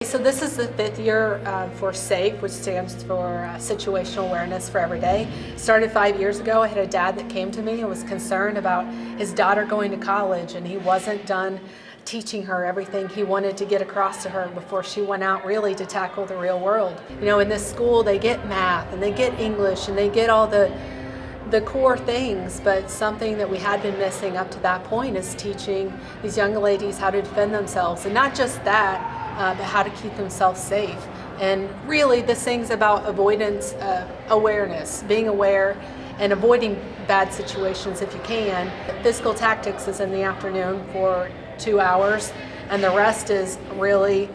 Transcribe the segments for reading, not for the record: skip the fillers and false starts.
So this is the 5th year for SAFE, which stands for Situational Awareness for Every Day. Started 5 years ago. I had a dad that came to me and was concerned about his daughter going to college, and he wasn't done teaching her everything he wanted to get across to her before she went out really to tackle the real world. You know, in this school they get math and they get English and they get all the core things, but something that we had been missing up to that point is teaching these young ladies how to defend themselves, and not just that, but how to keep themselves safe. And really this thing's about avoidance, awareness, being aware and avoiding bad situations if you can. Physical tactics is in the afternoon for 2 hours, and the rest is really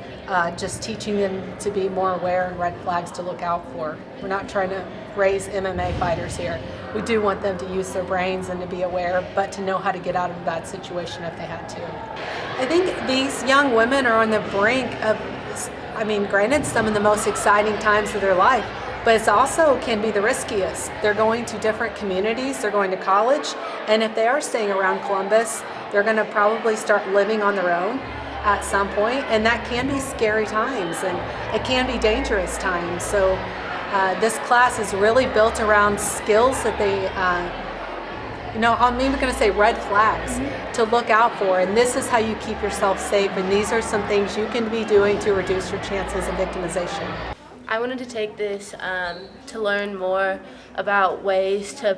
just teaching them to be more aware and red flags to look out for. We're not trying to raise MMA fighters here. We do want them to use their brains and to be aware, but to know how to get out of a bad situation if they had to. I think these young women are on the brink of, granted, some of the most exciting times of their life, but it's also can be the riskiest. They're going to different communities, they're going to college, and if they are staying around Columbus, they're going to probably start living on their own at some point, and that can be scary times, and it can be dangerous times. So this class is really built around skills that they, I'm even going to say red flags to look out for, and this is how you keep yourself safe, and these are some things you can be doing to reduce your chances of victimization. I wanted to take this to learn more about ways to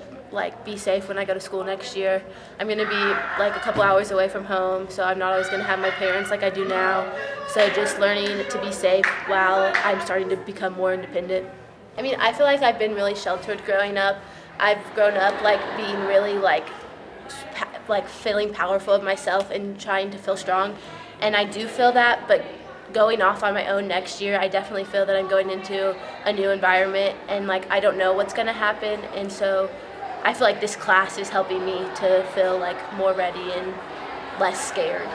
be safe when I go to school next year. I'm going to be a couple hours away from home, so I'm not always going to have my parents like I do now. So just learning to be safe while I'm starting to become more independent. I feel like I've been really sheltered growing up. I've grown up being really feeling powerful of myself and trying to feel strong, and I do feel that, but going off on my own next year, I definitely feel that I'm going into a new environment, and I don't know what's going to happen, and so I feel like this class is helping me to feel more ready and less scared.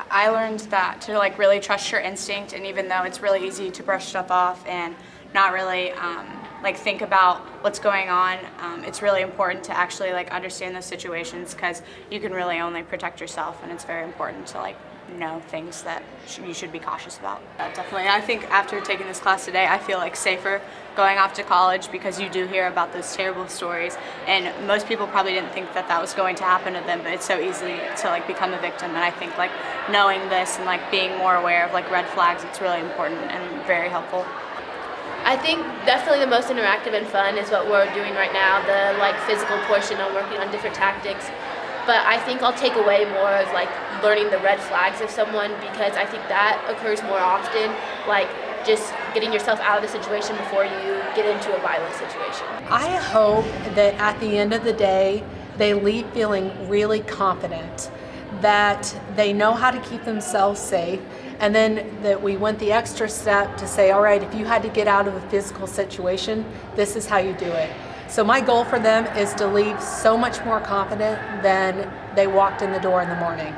I learned that to really trust your instinct, and even though it's really easy to brush stuff off and not really think about what's going on, it's really important to actually understand those situations, because you can really only protect yourself, and it's very important to know things that you should be cautious about. Definitely. I think after taking this class today, I feel safer going off to college, because you do hear about those terrible stories, and most people probably didn't think that was going to happen to them, but it's so easy to become a victim. And I think knowing this and being more aware of red flags, it's really important and very helpful. I think definitely the most interactive and fun is what we're doing right now, the physical portion. I'm working on different tactics, but I think I'll take away more of learning the red flags of someone, because I think that occurs more often, just getting yourself out of the situation before you get into a violent situation. I hope that at the end of the day, they leave feeling really confident, that they know how to keep themselves safe, and then that we went the extra step to say, all right, if you had to get out of a physical situation, this is how you do it. So my goal for them is to leave so much more confident than they walked in the door in the morning.